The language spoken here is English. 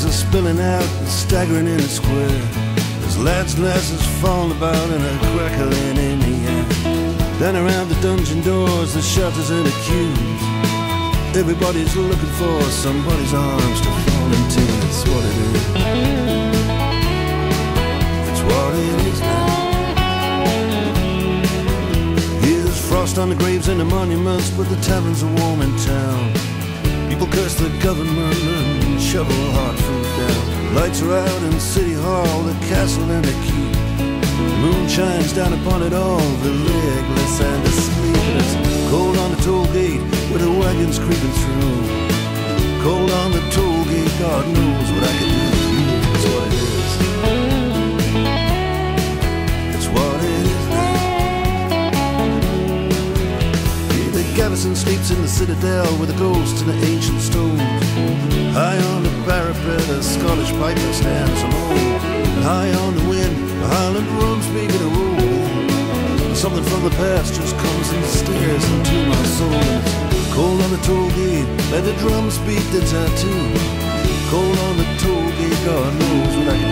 are spilling out and staggering in a square. There's lads and lasses falling about and a crackling in the air. Then around the dungeon doors, the shutters and the queues, everybody's looking for somebody's arms to fall into. It's what it is. It's what it is now. Here's frost on the graves and the monuments, but the taverns are warm in town. People curse the government and shovel hard food down. Lights are out in City Hall, the castle and the keep. The moon shines down upon it all, the legless and the sleepless. Cold on the toll gate with the wagons creeping through. Cold on the toll gate, God knows what I can do. It's what it is. It's what it is now. Yeah, the garrison sleeps in the citadel with the ghosts and the ancient stones. High on the parapet, a Scottish piper stands alone. And high on the wind, the Highland drums begin to roll. Something from the past just comes and stares into my soul. It's cold on the toll gate, let the drums beat the tattoo. Cold on the toll gate, God knows what I can